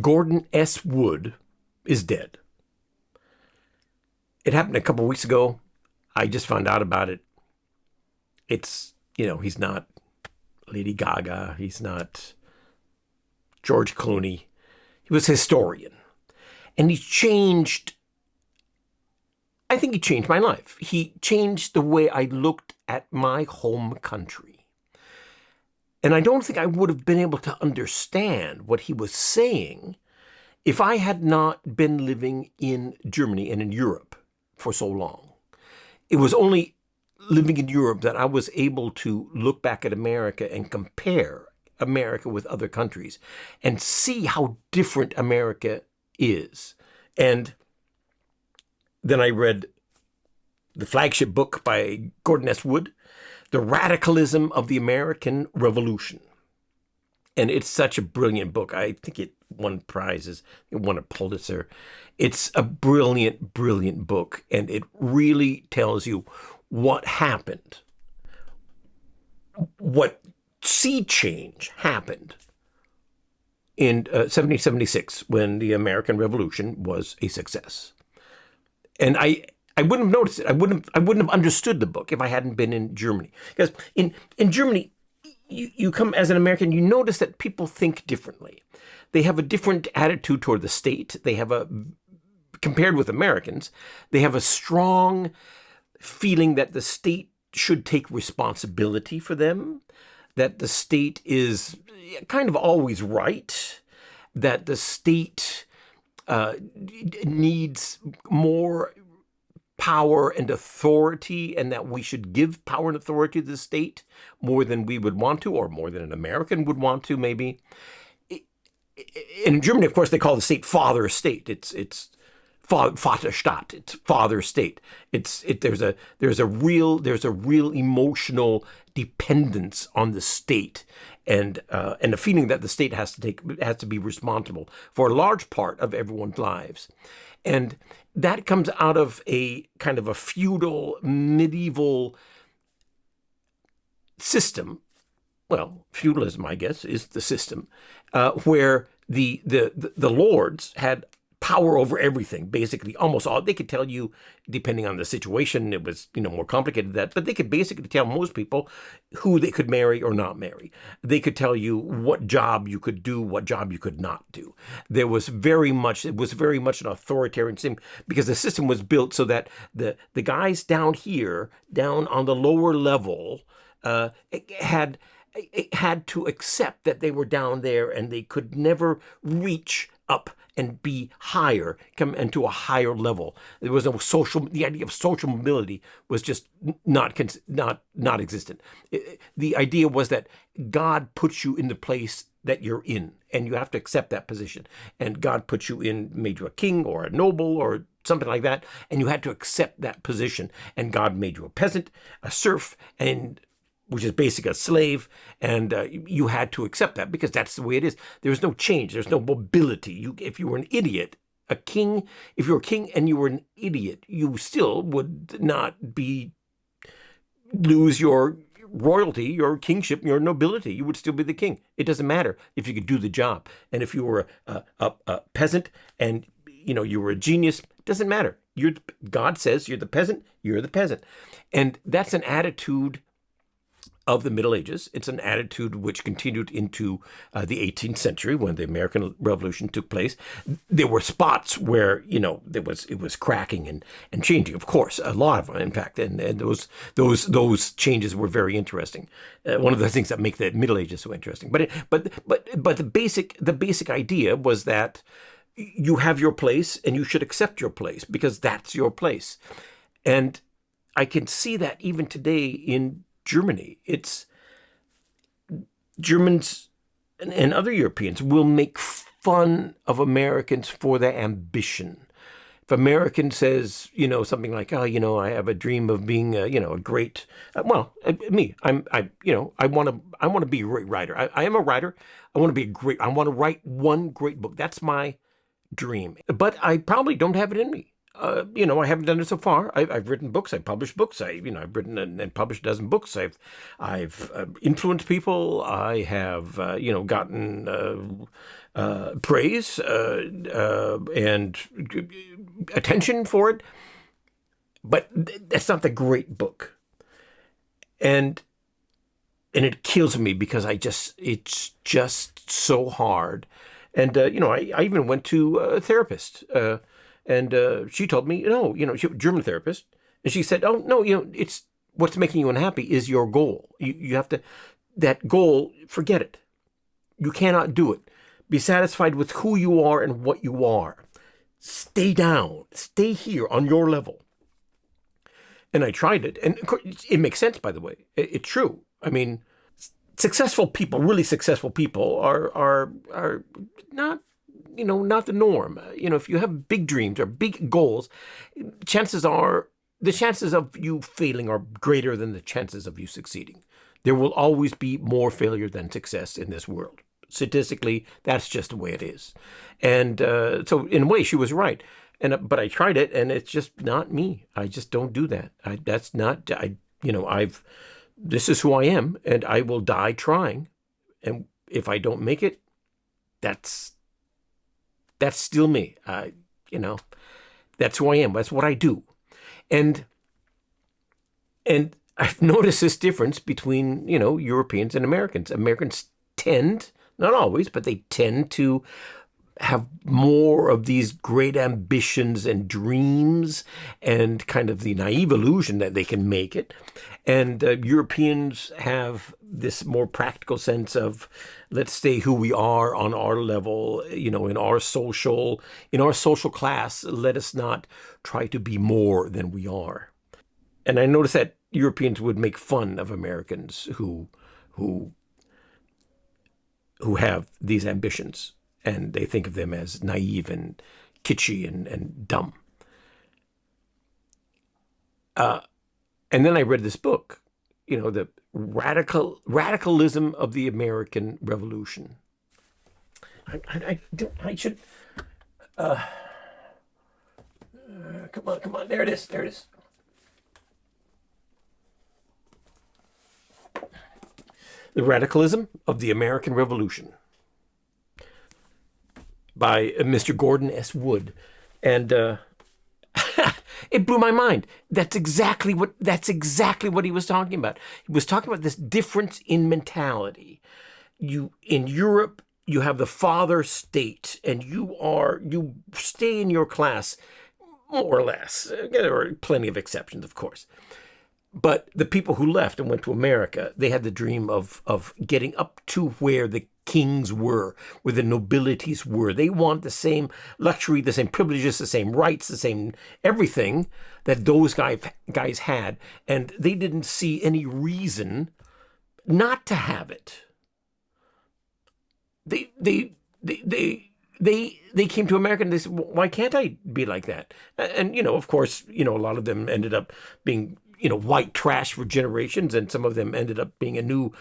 Gordon S. Wood is dead. It happened a couple weeks ago. I just found out about it. He's not Lady Gaga. He's not George Clooney. He was a historian. And I think he changed my life. He changed the way I looked at my home country. And I don't think I would have been able to understand what he was saying if I had not been living in Germany and in Europe for so long. It was only living in Europe that I was able to look back at America and compare America with other countries and see how different America is. And then I read the flagship book by Gordon S. Wood, The Radicalism of the American Revolution. And it's such a brilliant book. I think it won prizes. It won a Pulitzer. It's a brilliant, brilliant book. And it really tells you what happened, what sea change happened in 1776 when the American Revolution was a success. And I wouldn't have noticed it. I wouldn't have understood the book if I hadn't been in Germany. Because in Germany, you come as an American, you notice that people think differently. They have a different attitude toward the state. Compared with Americans, they have a strong feeling that the state should take responsibility for them, that the state is kind of always right, that the state needs more power and authority, and that we should give power and authority to the state more than we would want to, or more than an American would want to, maybe. In Germany, of course, they call the state father state. It's Vaterstaat. It's father state. There's a real emotional dependence on the state, and a feeling that the state has to be responsible for a large part of everyone's lives. And that comes out of a kind of a feudal, medieval system. Well, feudalism, I guess, is the system where the lords had power over everything, basically, almost all. They could tell you, depending on the situation, it was, more complicated than that, but they could basically tell most people who they could marry or not marry. They could tell you what job you could do, what job you could not do. It was very much an authoritarian system, because the system was built so that the guys down here, down on the lower level, had to accept that they were down there and they could never reach up and be higher, come into a higher level. There was no the idea of social mobility was just not existent. The idea was that God puts you in the place that you're in, and you have to accept that position. And God put you in, made you a king or a noble or something like that, and you had to accept that position. And God made you a peasant, a serf, which is basically a slave, and you had to accept that because that's the way it is. There's no change. There's no mobility. If you were an idiot, if you were a king and you were an idiot, you still would not lose your royalty, your kingship, your nobility. You would still be the king. It doesn't matter if you could do the job. And if you were a peasant and you were a genius, it doesn't matter. God says you're the peasant, you're the peasant. And that's an attitude of the Middle Ages. It's an attitude which continued into the 18th century when the American Revolution took place. There were spots where it was cracking and changing. Of course, a lot of them, in fact, and those changes were very interesting. One of the things that make the Middle Ages so interesting. But the basic idea was that you have your place and you should accept your place because that's your place. And I can see that even today in Germany. It's Germans and other Europeans will make fun of Americans for their ambition. If American says, something like, "Oh, I have a dream of being, a great," I want to be a great writer. I am a writer. I want to write one great book. That's my dream. But I probably don't have it in me. I haven't done it so far. I've written books. I've published books. I've written and published a dozen books. I've influenced people. I have, gotten praise and attention for it. But that's not the great book, and it kills me because it's just so hard. And I even went to a therapist. And she told me, she was a German therapist, and she said, "Oh no, it's what's making you unhappy is your goal. You have to that goal. Forget it. You cannot do it. Be satisfied with who you are and what you are. Stay down. Stay here on your level." And I tried it, and of course, it makes sense. By the way, it's true. I mean, successful people, really successful people, are not not the norm. If you have big dreams or big goals, chances are the chances of you failing are greater than the chances of you succeeding. There will always be more failure than success in this world. Statistically, that's just the way it is. And so in a way, she was right. But I tried it, and it's just not me. I just don't do that. This is who I am, and I will die trying. And if I don't make it, that's still me. That's who I am. That's what I do. And I've noticed this difference between, Europeans and Americans. Americans tend, not always, but they tend to have more of these great ambitions and dreams and kind of the naive illusion that they can make it. And Europeans have this more practical sense of, let's stay who we are on our level, in our social class. Let us not try to be more than we are. And I noticed that Europeans would make fun of Americans who have these ambitions, and they think of them as naive and kitschy and dumb. And then I read this book, the radicalism of the American Revolution. I should. Come on. There it is. The Radicalism of the American Revolution by Mr. Gordon S. Wood. And it blew my mind. That's exactly what he was talking about. He was talking about this difference in mentality. In Europe, you have the father state, and you stay in your class, more or less. There are plenty of exceptions, of course. But the people who left and went to America, they had the dream of getting up to where the kings were, where the nobilities were. They want the same luxury, the same privileges, the same rights, the same everything that those guys had. And they didn't see any reason not to have it. They came to America and they said, why can't I be like that? And, of course, a lot of them ended up being white trash for generations, and some of them ended up being a new,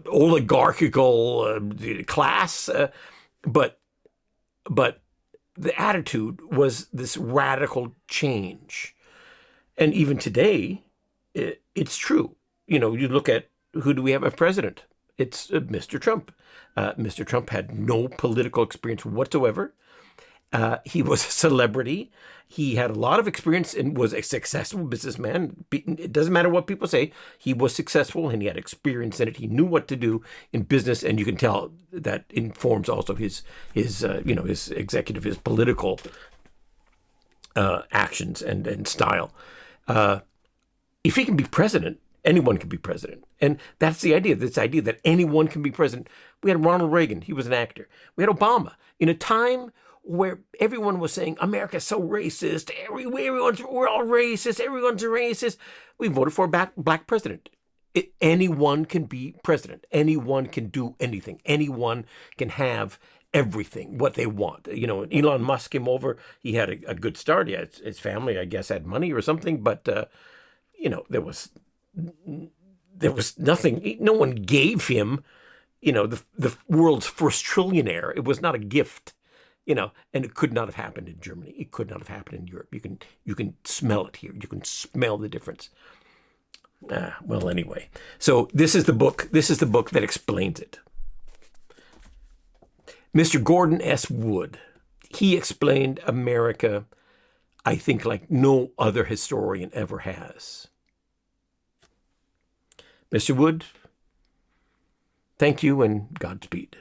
oligarchical class. But the attitude was this radical change. And even today, it's true. You look at who do we have as president? It's Mr. Trump. Mr. Trump had no political experience whatsoever. He was a celebrity. He had a lot of experience and was a successful businessman. It doesn't matter what people say. He was successful and he had experience in it. He knew what to do in business, and you can tell that informs also his executive, his political actions and style. If he can be president, anyone can be president. And that's the idea, this idea that anyone can be president. We had Ronald Reagan. He was an actor. We had Obama. In a time where everyone was saying, America's so racist, we're all racist, everyone's a racist, we voted for a black president. Anyone can be president. Anyone can do anything. Anyone can have everything, what they want. Elon Musk came over. He had a good start. Yeah, his family, I guess, had money or something, but, there was nothing. No one gave him, the world's first trillionaire. It was not a gift. and it could not have happened in Germany. It could not have happened in Europe. You can smell it here. You can smell the difference. Well, anyway, so this is the book. This is the book that explains it. Mr. Gordon S. Wood, he explained America, I think, like no other historian ever has. Mr. Wood, thank you and Godspeed.